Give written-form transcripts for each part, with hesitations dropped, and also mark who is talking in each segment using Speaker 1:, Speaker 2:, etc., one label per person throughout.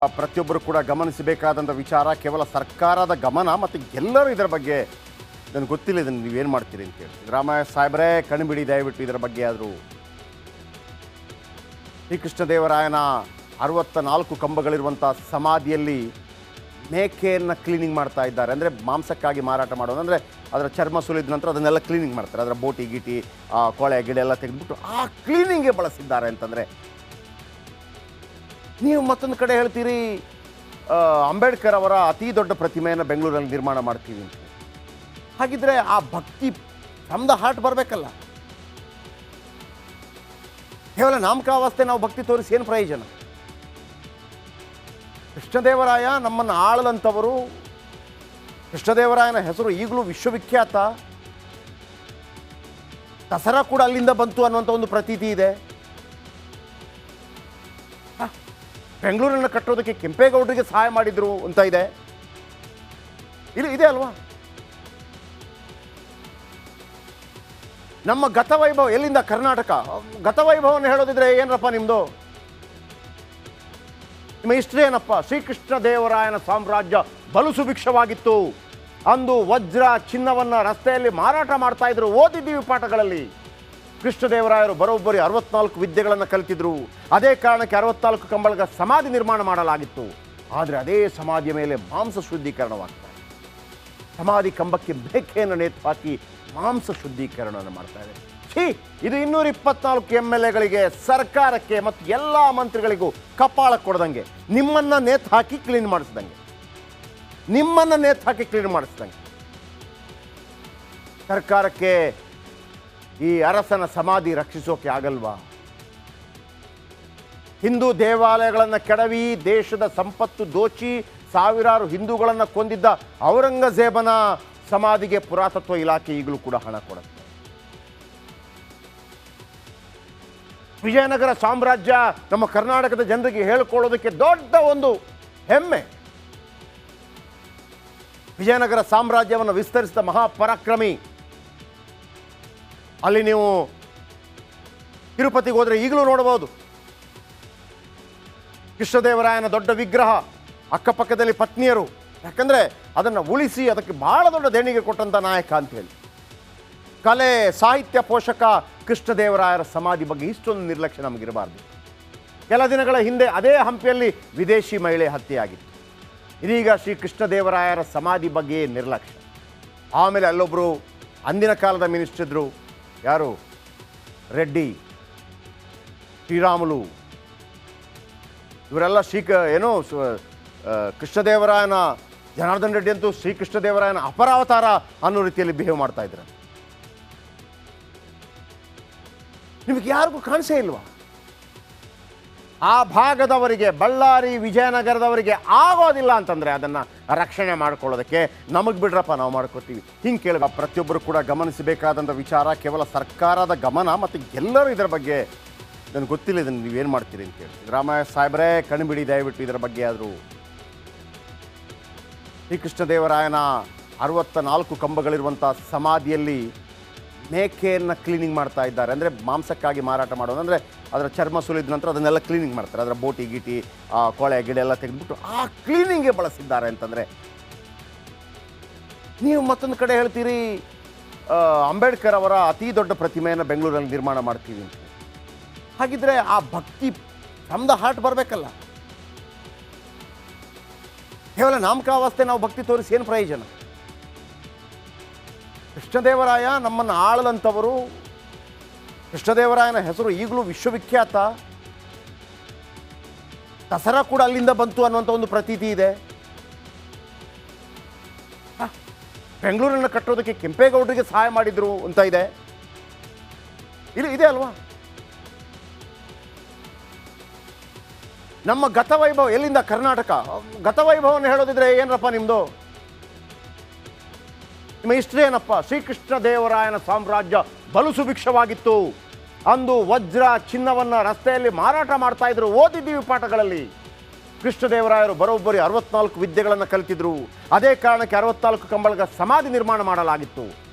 Speaker 1: ಪ್ರತಿಯೊಬ್ಬರು ಕೂಡ ಗಮನಿಸಬೇಕಾದಂಥ ವಿಚಾರ ಕೇವಲ ಸರ್ಕಾರದ ಗಮನ ಮತ್ತು ಎಲ್ಲರೂ ಇದರ ಬಗ್ಗೆ ನನಗೆ ಗೊತ್ತಿಲ್ಲ ಇದನ್ನು ನೀವೇನು ಮಾಡ್ತೀರಿ ಅಂತ ಹೇಳಿ ಸಿದ್ದರಾಮಯ್ಯ ಸಾಹೇಬರೇ ಕಣ್ಬಿಡಿ ದಯವಿಟ್ಟು ಇದರ ಬಗ್ಗೆ ಆದರೂ ಶ್ರೀಕೃಷ್ಣದೇವರಾಯನ 64 ಕಂಬಗಳಿರುವಂಥ ಸಮಾಧಿಯಲ್ಲಿ ಮೇಕೆಯನ್ನು ಕ್ಲೀನಿಂಗ್ ಮಾಡ್ತಾ ಇದ್ದಾರೆ. ಅಂದರೆ ಮಾಂಸಕ್ಕಾಗಿ ಮಾರಾಟ ಮಾಡೋದು, ಅಂದರೆ ಅದರ ಚರ್ಮ ಸುಲಿದ ನಂತರ ಅದನ್ನೆಲ್ಲ ಕ್ಲೀನಿಂಗ್ ಮಾಡ್ತಾರೆ. ಅದರ ಬೋಟಿ ಗೀಟಿ ಕೊಳೆ ಗಿಡ ಎಲ್ಲ ತೆಗೆದುಬಿಟ್ಟು ಆ ಕ್ಲೀನಿಂಗ್ಗೆ ಬಳಸಿದ್ದಾರೆ ಅಂತಂದರೆ ನೀವು ಮತ್ತೊಂದು ಕಡೆ ಹೇಳ್ತೀರಿ ಅಂಬೇಡ್ಕರ್ ಅವರ ಅತಿ ದೊಡ್ಡ ಪ್ರತಿಮೆಯನ್ನು ಬೆಂಗಳೂರಲ್ಲಿ ನಿರ್ಮಾಣ ಮಾಡ್ತೀವಿ ಅಂತ. ಹಾಗಿದ್ರೆ ಆ ಭಕ್ತಿ ಫ್ರಮ್ ದ ಹಾರ್ಟ್ ಬರಬೇಕಲ್ಲ. ಕೇವಲ ನಾಮಕಾವಸ್ಥೆ ನಾವು ಭಕ್ತಿ ತೋರಿಸಿ ಏನು ಪ್ರಯೋಜನ? ಕೃಷ್ಣದೇವರಾಯ ನಮ್ಮನ್ನು ಆಳದಂಥವರು. ಕೃಷ್ಣದೇವರಾಯನ ಹೆಸರು ಈಗಲೂ ವಿಶ್ವವಿಖ್ಯಾತ. ದಸರಾ ಕೂಡ ಅಲ್ಲಿಂದ ಬಂತು ಅನ್ನುವಂಥ ಒಂದು ಪ್ರತೀತಿ ಇದೆ. ಬೆಂಗಳೂರನ್ನು ಕಟ್ಟೋದಕ್ಕೆ ಕೆಂಪೇಗೌಡರಿಗೆ ಸಹಾಯ ಮಾಡಿದ್ರು ಅಂತ ಇದೆ. ಇಲ್ಲಿ ಇದೆ ಅಲ್ವಾ? ನಮ್ಮ ಗತವೈಭವ ಎಲ್ಲಿಂದ? ಕರ್ನಾಟಕ. ಗತವೈಭವವನ್ನು ಹೇಳೋದಿದ್ರೆ ಏನಪ್ಪ ನಿಮ್ಮದು? ನಿಮ್ಮ ಹಿಸ್ಟ್ರಿ ಏನಪ್ಪ? ಶ್ರೀಕೃಷ್ಣದೇವರಾಯನ ಸಾಮ್ರಾಜ್ಯ ಬಲು ಸುಭಿಕ್ಷವಾಗಿತ್ತು. ಅಂದು ವಜ್ರ ಚಿನ್ನವನ್ನು ರಸ್ತೆಯಲ್ಲಿ ಮಾರಾಟ ಮಾಡ್ತಾ ಇದ್ರು. ಓದಿದ್ದೀವಿ ಪಾಠಗಳಲ್ಲಿ. ಕೃಷ್ಣದೇವರಾಯರು ಬರೋಬ್ಬರಿ 64 ವಿದ್ಯೆಗಳನ್ನು ಕಲಿತಿದ್ರು. ಅದೇ ಕಾರಣಕ್ಕೆ 64 ಕಂಬಳ ಸಮಾಧಿ ನಿರ್ಮಾಣ ಮಾಡಲಾಗಿತ್ತು. ಆದರೆ ಅದೇ ಸಮಾಧಿಯ ಮೇಲೆ ಮಾಂಸ ಶುದ್ಧೀಕರಣವಾಗ್ತಾರೆ. ಸಮಾಧಿ ಕಂಬಕ್ಕೆ ಬೇಕೆಯನ್ನು ನೇತು ಹಾಕಿ ಮಾಂಸ ಶುದ್ಧೀಕರಣವನ್ನು ಮಾಡ್ತಾ ಇದೆ. ಇದು 224 MLAಗಳಿಗೆ, ಸರ್ಕಾರಕ್ಕೆ ಮತ್ತು ಎಲ್ಲ ಮಂತ್ರಿಗಳಿಗೂ ಕಪಾಳ ಕೊಡದಂಗೆ, ನಿಮ್ಮನ್ನು ನೇತು ಹಾಕಿ ಕ್ಲೀನ್ ಮಾಡಿಸ್ದಂಗೆ, ಸರ್ಕಾರಕ್ಕೆ ಈ ಅರಸನ ಸಮಾಧಿ ರಕ್ಷಿಸೋಕೆ ಆಗಲ್ವಾ? ಹಿಂದೂ ದೇವಾಲಯಗಳನ್ನು ಕೆಡವಿ ದೇಶದ ಸಂಪತ್ತು ದೋಚಿ ಸಾವಿರಾರು ಹಿಂದೂಗಳನ್ನು ಕೊಂದಿದ್ದ ಔರಂಗಜೇಬನ ಸಮಾಧಿಗೆ ಪುರಾತತ್ವ ಇಲಾಖೆ ಈಗಲೂ ಕೂಡ ಹಣ ಕೊಡುತ್ತೆ. ವಿಜಯನಗರ ಸಾಮ್ರಾಜ್ಯ ನಮ್ಮ ಕರ್ನಾಟಕದ ಜನರಿಗೆ ಹೇಳಿಕೊಳ್ಳೋದಕ್ಕೆ ದೊಡ್ಡ ಒಂದು ಹೆಮ್ಮೆ. ವಿಜಯನಗರ ಸಾಮ್ರಾಜ್ಯವನ್ನು ವಿಸ್ತರಿಸಿದ ಮಹಾಪರಾಕ್ರಮಿ. ಅಲ್ಲಿ ನೀವು ತಿರುಪತಿಗೆ ಹೋದರೆ ಈಗಲೂ ನೋಡಬಹುದು ಕೃಷ್ಣದೇವರಾಯನ ದೊಡ್ಡ ವಿಗ್ರಹ, ಅಕ್ಕಪಕ್ಕದಲ್ಲಿ ಪತ್ನಿಯರು. ಯಾಕಂದರೆ ಅದನ್ನು ಉಳಿಸಿ ಅದಕ್ಕೆ ಬಹಳ ದೊಡ್ಡ ದೇಣಿಗೆ ಕೊಟ್ಟಂಥ ನಾಯಕ ಅಂತೇಳಿ. ಕಲೆ ಸಾಹಿತ್ಯ ಪೋಷಕ ಕೃಷ್ಣದೇವರಾಯರ ಸಮಾಧಿ ಬಗ್ಗೆ ಇಷ್ಟೊಂದು ನಿರ್ಲಕ್ಷ್ಯ ನಮಗಿರಬಾರ್ದು. ಕೆಲ ದಿನಗಳ ಹಿಂದೆ ಅದೇ ಹಂಪಿಯಲ್ಲಿ ವಿದೇಶಿ ಮಹಿಳೆ ಹತ್ಯೆಯಾಗಿತ್ತು. ಇದೀಗ ಶ್ರೀ ಕೃಷ್ಣದೇವರಾಯರ ಸಮಾಧಿ ಬಗ್ಗೆ ನಿರ್ಲಕ್ಷ್ಯ. ಆಮೇಲೆ ಅಲ್ಲೊಬ್ಬರು ಅಂದಿನ ಕಾಲದ ಮಿನಿಸ್ಟರ್ ಇದ್ದರು, ಯಾರು? ರೆಡ್ಡಿ, ಶ್ರೀರಾಮುಲು, ಇವರೆಲ್ಲ ಕೃಷ್ಣದೇವರಾಯನ, ಜನಾರ್ದನ್ ರೆಡ್ಡಿ ಅಂತೂ ಶ್ರೀಕೃಷ್ಣದೇವರಾಯನ ಅಪರಾವತಾರ ಅನ್ನೋ ರೀತಿಯಲ್ಲಿ ಬಿಹೇವ್ ಮಾಡ್ತಾ ಇದ್ದಾರೆ. ನಿಮಗೆ ಯಾರಿಗೂ ಕಾಣಿಸೇ ಇಲ್ವಾ? ಆ ಭಾಗದವರಿಗೆ, ಬಳ್ಳಾರಿ ವಿಜಯನಗರದವರಿಗೆ ಆಗೋದಿಲ್ಲ ಅಂತಂದರೆ ಅದನ್ನು ರಕ್ಷಣೆ ಮಾಡ್ಕೊಳ್ಳೋದಕ್ಕೆ ನಮಗೆ ಬಿಡ್ರಪ್ಪ, ನಾವು ಮಾಡ್ಕೋತೀವಿ. ಹಿಂಗೆ ಕೇಳ ಪ್ರತಿಯೊಬ್ಬರು ಕೂಡ ಗಮನಿಸಬೇಕಾದಂಥ ವಿಚಾರ ಕೇವಲ ಸರ್ಕಾರದ ಗಮನ ಮತ್ತು ಎಲ್ಲರೂ ಇದರ ಬಗ್ಗೆ ನನಗೆ ಗೊತ್ತಿಲ್ಲ ಇದನ್ನು ನೀವೇನು ಮಾಡ್ತೀರಿ ಅಂತ ಹೇಳಿ ಸಿದ್ದರಾಮಯ್ಯ ಸಾಹೇಬರೇ ಕಣ್ಬಿಡಿ ದಯವಿಟ್ಟು ಇದರ ಬಗ್ಗೆ ಆದರೂ ಶ್ರೀಕೃಷ್ಣದೇವರಾಯನ 64 ಕಂಬಗಳಿರುವಂಥ ಸಮಾಧಿಯಲ್ಲಿ ಮೇಕೆಯನ್ನು ಕ್ಲೀನಿಂಗ್ ಮಾಡ್ತಾ ಇದ್ದಾರೆ. ಅಂದರೆ ಮಾಂಸಕ್ಕಾಗಿ ಮಾರಾಟ ಮಾಡೋದು, ಅಂದರೆ ಅದರ ಚರ್ಮ ಸುಲಿದ ನಂತರ ಅದನ್ನೆಲ್ಲ ಕ್ಲೀನಿಂಗ್ ಮಾಡ್ತಾರೆ. ಅದರ ಬೋಟಿ ಗೀಟಿ ಕೊಳೆ ಗಿಡ ಎಲ್ಲ ತೆಗೆದುಬಿಟ್ಟು ಆ ಕ್ಲೀನಿಂಗ್ಗೆ ಬಳಸಿದ್ದಾರೆ ಅಂತಂದರೆ ನೀವು ಮತ್ತೊಂದು ಕಡೆ ಹೇಳ್ತೀರಿ ಅಂಬೇಡ್ಕರ್ ಅವರ ಅತಿ ದೊಡ್ಡ ಪ್ರತಿಮೆಯನ್ನು ಬೆಂಗಳೂರಲ್ಲಿ ನಿರ್ಮಾಣ ಮಾಡ್ತೀವಿ ಅಂತ. ಹಾಗಿದ್ರೆ ಆ ಭಕ್ತಿ ಫ್ರಮ್ ದ ಹಾರ್ಟ್ ಬರಬೇಕಲ್ಲ. ಕೇವಲ ನಾಮಕಾವಸ್ಥೆ ನಾವು ಭಕ್ತಿ ತೋರಿಸಿ ಏನು ಪ್ರಯೋಜನ? ಕೃಷ್ಣದೇವರಾಯ ನಮ್ಮನ್ನು ಆಳದಂಥವರು. ಕೃಷ್ಣದೇವರಾಯನ ಹೆಸರು ಈಗಲೂ ವಿಶ್ವವಿಖ್ಯಾತ. ದಸರಾ ಕೂಡ ಅಲ್ಲಿಂದ ಬಂತು ಅನ್ನುವಂಥ ಒಂದು ಪ್ರತೀತಿ ಇದೆ. ಬೆಂಗಳೂರನ್ನು ಕಟ್ಟೋದಕ್ಕೆ ಕೆಂಪೇಗೌಡರಿಗೆ ಸಹಾಯ ಮಾಡಿದ್ರು ಅಂತ ಇದೆ. ಇಲ್ಲಿ ಇದೆ ಅಲ್ವಾ? ನಮ್ಮ ಗತವೈಭವ ಎಲ್ಲಿಂದ? ಕರ್ನಾಟಕ. ಗತವೈಭವವನ್ನು ಹೇಳೋದಿದ್ರೆ ಏನಪ್ಪ ನಿಮ್ಮದು? ನಿಮ್ಮ ಹಿಸ್ಟ್ರಿ ಏನಪ್ಪ? ಶ್ರೀಕೃಷ್ಣದೇವರಾಯನ ಸಾಮ್ರಾಜ್ಯ ಬಲು ಸುಭಿಕ್ಷವಾಗಿತ್ತು. ಅಂದು ವಜ್ರ ಚಿನ್ನವನ್ನು ರಸ್ತೆಯಲ್ಲಿ ಮಾರಾಟ ಮಾಡ್ತಾ ಇದ್ರು. ಓದಿದ್ದೀವಿ ಪಾಠಗಳಲ್ಲಿ. ಕೃಷ್ಣದೇವರಾಯರು ಬರೋಬ್ಬರಿ 64 ವಿದ್ಯೆಗಳನ್ನು ಕಲಿತಿದ್ರು. ಅದೇ ಕಾರಣಕ್ಕೆ 64 ಕಂಬಳ ಸಮಾಧಿ ನಿರ್ಮಾಣ ಮಾಡಲಾಗಿತ್ತು.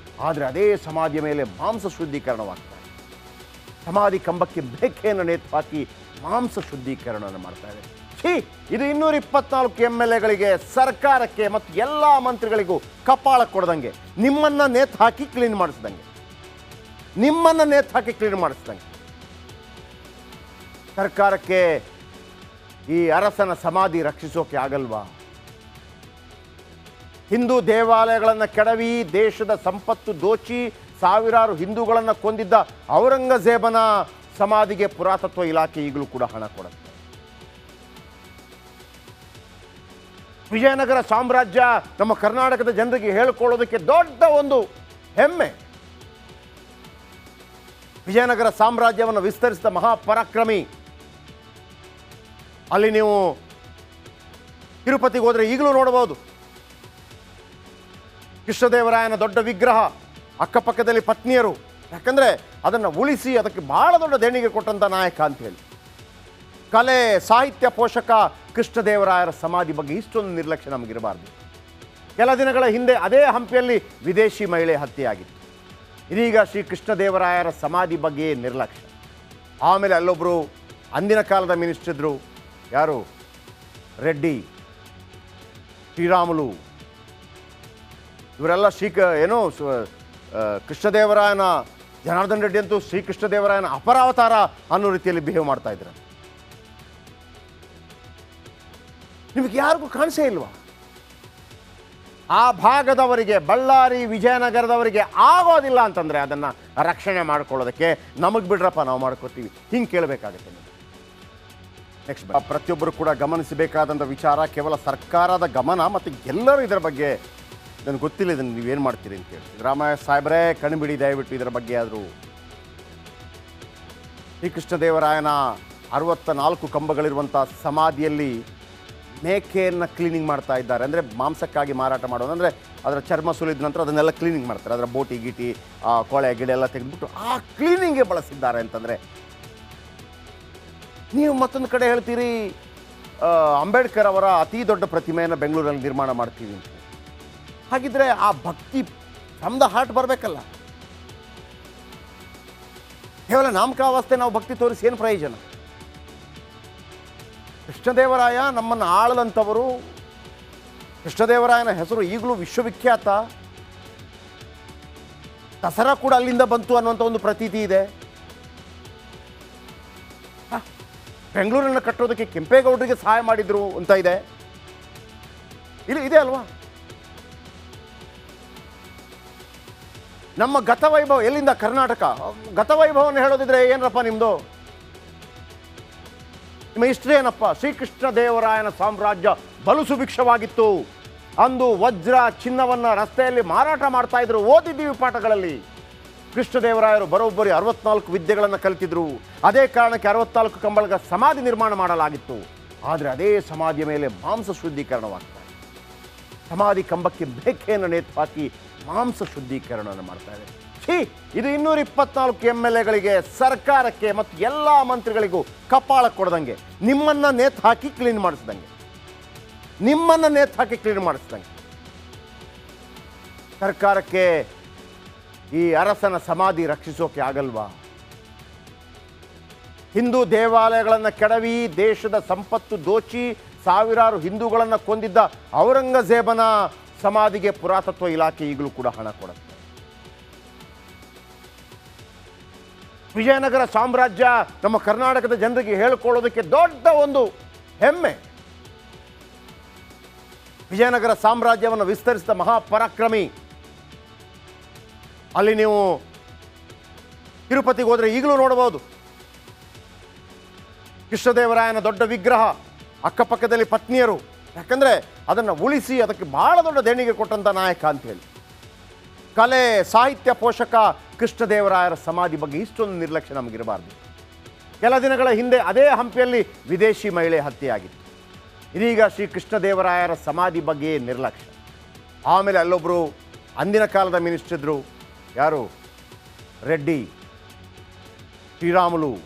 Speaker 1: ಆದರೆ ಅದೇ ಸಮಾಧಿಯ ಮೇಲೆ ಮಾಂಸ ಶುದ್ಧೀಕರಣವಾಗ್ತಾರೆ. ಸಮಾಧಿ ಕಂಬಕ್ಕೆ ಬೇಕೆಯನ್ನು ನೇತು ಹಾಕಿ ಮಾಂಸ ಶುದ್ಧೀಕರಣವನ್ನು ಮಾಡ್ತಾ ಇದೆ. ಛೀ, ಇದು 224 MLAಗಳಿಗೆ, ಸರ್ಕಾರಕ್ಕೆ ಮತ್ತು ಎಲ್ಲ ಮಂತ್ರಿಗಳಿಗೂ ಕಪಾಳ ಕೊಡ್ದಂಗೆ, ನಿಮ್ಮನ್ನು ನೇತು ಹಾಕಿ ಕ್ಲೀನ್ ಮಾಡಿಸ್ದಂಗೆ, ಸರ್ಕಾರಕ್ಕೆ ಈ ಅರಸನ ಸಮಾಧಿ ರಕ್ಷಿಸೋಕೆ ಆಗಲ್ವಾ? ಹಿಂದೂ ದೇವಾಲಯಗಳನ್ನು ಕೆಡವಿ ದೇಶದ ಸಂಪತ್ತು ದೋಚಿ ಸಾವಿರಾರು ಹಿಂದೂಗಳನ್ನು ಕೊಂದಿದ್ದ ಔರಂಗಜೇಬನ ಸಮಾಧಿಗೆ ಪುರಾತತ್ವ ಇಲಾಖೆ ಈಗಲೂ ಕೂಡ ಹಣ ಕೊಡುತ್ತೆ. ವಿಜಯನಗರ ಸಾಮ್ರಾಜ್ಯ ನಮ್ಮ ಕರ್ನಾಟಕದ ಜನರಿಗೆ ಹೇಳಿಕೊಳ್ಳೋದಕ್ಕೆ ದೊಡ್ಡ ಒಂದು ಹೆಮ್ಮೆ. ವಿಜಯನಗರ ಸಾಮ್ರಾಜ್ಯವನ್ನು ವಿಸ್ತರಿಸಿದ ಮಹಾಪರಾಕ್ರಮಿ. ಅಲ್ಲಿ ನೀವು ತಿರುಪತಿಗೆ ಹೋದರೆ ಈಗಲೂ ನೋಡಬಹುದು ಕೃಷ್ಣದೇವರಾಯನ ದೊಡ್ಡ ವಿಗ್ರಹ, ಅಕ್ಕಪಕ್ಕದಲ್ಲಿ ಪತ್ನಿಯರು. ಯಾಕಂದರೆ ಅದನ್ನು ಉಳಿಸಿ ಅದಕ್ಕೆ ಬಹಳ ದೊಡ್ಡ ದೇಣಿಗೆ ಕೊಟ್ಟಂಥ ನಾಯಕ ಅಂತೇಳಿ. ಕಲೆ ಸಾಹಿತ್ಯ ಪೋಷಕ ಕೃಷ್ಣದೇವರಾಯರ ಸಮಾಧಿ ಬಗ್ಗೆ ಇಷ್ಟೊಂದು ನಿರ್ಲಕ್ಷ್ಯ ನಮಗಿರಬಾರ್ದು. ಕೆಲ ದಿನಗಳ ಹಿಂದೆ ಅದೇ ಹಂಪಿಯಲ್ಲಿ ವಿದೇಶಿ ಮಹಿಳೆ ಹತ್ಯೆಯಾಗಿತ್ತು. ಇದೀಗ ಶ್ರೀ ಕೃಷ್ಣದೇವರಾಯರ ಸಮಾಧಿ ಬಗ್ಗೆ ನಿರ್ಲಕ್ಷ್ಯ. ಆಮೇಲೆ ಅಲ್ಲೊಬ್ಬರು ಅಂದಿನ ಕಾಲದ ಮಿನಿಸ್ಟರ್ ಇದ್ದರು, ಯಾರು, ರೆಡ್ಡಿ, ಶ್ರೀರಾಮುಲು, ಇವರೆಲ್ಲ ಕೃಷ್ಣದೇವರಾಯನ, ಜನಾರ್ದನ್ ರೆಡ್ಡಿ ಅಂತೂ ಶ್ರೀಕೃಷ್ಣದೇವರಾಯನ ಅಪರಾವತಾರ ಅನ್ನೋ ರೀತಿಯಲ್ಲಿ ಬಿಹೇವ್ ಮಾಡ್ತಾ ಇದ್ರು. ನಿಮಗೆ ಯಾರಿಗೂ ಕಾಣಿಸೇ ಇಲ್ವಾ? ಆ ಭಾಗದವರಿಗೆ, ಬಳ್ಳಾರಿ ವಿಜಯನಗರದವರಿಗೆ ಆಗೋದಿಲ್ಲ ಅಂತಂದರೆ ಅದನ್ನು ರಕ್ಷಣೆ ಮಾಡ್ಕೊಳ್ಳೋದಕ್ಕೆ ನಮಗೆ ಬಿಡ್ರಪ್ಪ, ನಾವು ಮಾಡ್ಕೋತೀವಿ, ಹಿಂಗೆ ಕೇಳಬೇಕಾಗುತ್ತೆ. ನೆಕ್ಸ್ಟ್ ಪ್ರತಿಯೊಬ್ಬರು ಕೂಡ ಗಮನಿಸಬೇಕಾದಂಥ ವಿಚಾರ ಕೇವಲ ಸರ್ಕಾರದ ಗಮನ ಮತ್ತು ಎಲ್ಲರೂ ಇದರ ಬಗ್ಗೆ ನನಗೆ ಗೊತ್ತಿಲ್ಲ ಇದನ್ನು ನೀವೇನು ಮಾಡ್ತೀರಿ ಅಂತೇಳಿ. ಸಿದ್ದರಾಮಯ್ಯ ಸಾಹೇಬರೇ ಕಣ್ಬಿಡಿ ದಯವಿಟ್ಟು ಇದರ ಬಗ್ಗೆ. ಆದರೂ ಶ್ರೀಕೃಷ್ಣದೇವರಾಯನ 64 ಕಂಬಗಳಿರುವಂಥ ಸಮಾಧಿಯಲ್ಲಿ ಮೇಕೆಯನ್ನು ಕ್ಲೀನಿಂಗ್ ಮಾಡ್ತಾ ಇದ್ದಾರೆ. ಅಂದರೆ ಮಾಂಸಕ್ಕಾಗಿ ಮಾರಾಟ ಮಾಡೋದು, ಅಂದರೆ ಅದರ ಚರ್ಮ ಸುಲಿದ ನಂತರ ಅದನ್ನೆಲ್ಲ ಕ್ಲೀನಿಂಗ್ ಮಾಡ್ತಾರೆ. ಅದರ ಬೋಟಿ ಗೀಟಿ ಕೊಳೆ ಗಿಡ ಎಲ್ಲ ತೆಗೆದುಬಿಟ್ಟು ಆ ಕ್ಲೀನಿಂಗ್ಗೆ ಬಳಸಿದ್ದಾರೆ ಅಂತಂದರೆ, ನೀವು ಮತ್ತೊಂದು ಕಡೆ ಹೇಳ್ತೀರಿ ಅಂಬೇಡ್ಕರ್ ಅವರ ಅತಿ ದೊಡ್ಡ ಪ್ರತಿಮೆಯನ್ನು ಬೆಂಗಳೂರಲ್ಲಿ ನಿರ್ಮಾಣ ಮಾಡ್ತೀವಿ ಅಂತ. ಹಾಗಿದ್ರೆ ಆ ಭಕ್ತಿ ಫ್ರಮ್ ದ ಹಾರ್ಟ್ ಬರಬೇಕಲ್ಲ. ಕೇವಲ ನಾಮಕಾವಸ್ಥೆ ನಾವು ಭಕ್ತಿ ತೋರಿಸಿ ಏನು ಪ್ರಯೋಜನ? ಕೃಷ್ಣದೇವರಾಯ ನಮ್ಮನ್ನು ಆಳದಂಥವರು. ಕೃಷ್ಣದೇವರಾಯನ ಹೆಸರು ಈಗಲೂ ವಿಶ್ವವಿಖ್ಯಾತ. ದಸರಾ ಕೂಡ ಅಲ್ಲಿಂದ ಬಂತು ಅನ್ನುವಂಥ ಒಂದು ಪ್ರತೀತಿ ಇದೆ. ಬೆಂಗಳೂರನ್ನು ಕಟ್ಟೋದಕ್ಕೆ ಕೆಂಪೇಗೌಡರಿಗೆ ಸಹಾಯ ಮಾಡಿದ್ರು ಅಂತ ಇದೆ. ಇದೆ ಅಲ್ವಾ? ನಮ್ಮ ಗತವೈಭವ ಎಲ್ಲಿಂದ? ಕರ್ನಾಟಕ. ಗತವೈಭವವನ್ನು ಹೇಳೋದಿದ್ರೆ ಏನಪ್ಪ ನಿಮ್ಮದು? ನಿಮ್ಮ ಹಿಸ್ಟ್ರಿ ಏನಪ್ಪ? ಶ್ರೀಕೃಷ್ಣದೇವರಾಯನ ಸಾಮ್ರಾಜ್ಯ ಬಲು ಸುಭಿಕ್ಷವಾಗಿತ್ತು. ಅಂದು ವಜ್ರ ಚಿನ್ನವನ್ನು ರಸ್ತೆಯಲ್ಲಿ ಮಾರಾಟ ಮಾಡ್ತಾ ಇದ್ರು. ಓದಿದ್ದೀವಿ ಪಾಠಗಳಲ್ಲಿ. ಕೃಷ್ಣದೇವರಾಯರು ಬರೋಬ್ಬರಿ 64 ವಿದ್ಯೆಗಳನ್ನು ಕಲಿತಿದ್ರು. ಅದೇ ಕಾರಣಕ್ಕೆ 64 ಕಂಬಳ ಸಮಾಧಿ ನಿರ್ಮಾಣ ಮಾಡಲಾಗಿತ್ತು. ಆದರೆ ಅದೇ ಸಮಾಧಿಯ ಮೇಲೆ ಮಾಂಸ ಶುದ್ಧೀಕರಣವಾಗ್ತಾ ಇದೆ. ಸಮಾಧಿ ಕಂಬಕ್ಕೆ ಮೇಕೆಯನ್ನು ನೇತು ಹಾಕಿ ಮಾಂಸ ಶುದ್ಧೀಕರಣವನ್ನು ಮಾಡ್ತಾ ಇದೆ. ಇದು 224 MLAಗಳಿಗೆ, ಸರ್ಕಾರಕ್ಕೆ ಮತ್ತು ಎಲ್ಲ ಮಂತ್ರಿಗಳಿಗೂ ಕಪಾಳ ಕೊಡ್ದಂಗೆ, ನಿಮ್ಮನ್ನು ನೇತು ಹಾಕಿ ಕ್ಲೀನ್ ಮಾಡಿಸ್ದಂಗೆ, ಸರ್ಕಾರಕ್ಕೆ ಈ ಅರಸನ ಸಮಾಧಿ ರಕ್ಷಿಸೋಕೆ ಆಗಲ್ವಾ? ಹಿಂದೂ ದೇವಾಲಯಗಳನ್ನು ಕೆಡವಿ ದೇಶದ ಸಂಪತ್ತು ದೋಚಿ ಸಾವಿರಾರು ಹಿಂದೂಗಳನ್ನು ಕೊಂದಿದ್ದ ಔರಂಗಜೇಬನ ಸಮಾಧಿಗೆ ಪುರಾತತ್ವ ಇಲಾಖೆ ಈಗಲೂ ಕೂಡ ಹಣ ಕೊಡುತ್ತೆ. ವಿಜಯನಗರ ಸಾಮ್ರಾಜ್ಯ ನಮ್ಮ ಕರ್ನಾಟಕದ ಜನರಿಗೆ ಹೇಳಿಕೊಳ್ಳೋದಕ್ಕೆ ದೊಡ್ಡ ಒಂದು ಹೆಮ್ಮೆ. ವಿಜಯನಗರ ಸಾಮ್ರಾಜ್ಯವನ್ನು ವಿಸ್ತರಿಸಿದ ಮಹಾಪರಾಕ್ರಮಿ. ಅಲ್ಲಿ ನೀವು ತಿರುಪತಿಗೆ ಹೋದರೆ ಈಗಲೂ ನೋಡಬಹುದು ಕೃಷ್ಣದೇವರಾಯನ ದೊಡ್ಡ ವಿಗ್ರಹ, ಅಕ್ಕಪಕ್ಕದಲ್ಲಿ ಪತ್ನಿಯರು. ಯಾಕಂದರೆ ಅದನ್ನು ಉಳಿಸಿ ಅದಕ್ಕೆ ಬಹಳ ದೊಡ್ಡ ದೇಣಿಗೆ ಕೊಟ್ಟಂಥ ನಾಯಕ ಅಂತೇಳಿ. ಕಲೆ ಸಾಹಿತ್ಯ ಪೋಷಕ ಕೃಷ್ಣದೇವರಾಯರ ಸಮಾಧಿ ಬಗ್ಗೆ ಇಷ್ಟೊಂದು ನಿರ್ಲಕ್ಷ್ಯ ನಮಗಿರಬಾರ್ದು. ಕೆಲ ದಿನಗಳ ಹಿಂದೆ ಅದೇ ಹಂಪಿಯಲ್ಲಿ ವಿದೇಶಿ ಮಹಿಳೆ ಹತ್ಯೆಯಾಗಿತ್ತು. ಇದೀಗ ಶ್ರೀ ಕೃಷ್ಣದೇವರಾಯರ ಸಮಾಧಿ ಬಗ್ಗೆ ನಿರ್ಲಕ್ಷ್ಯ. ಆಮೇಲೆ ಅಲ್ಲೊಬ್ಬರು ಅಂದಿನ ಕಾಲದ ಮಿನಿಸ್ಟರ್ ಇದ್ದರು, ಯಾರು, ರೆಡ್ಡಿ, ಶ್ರೀರಾಮುಲು,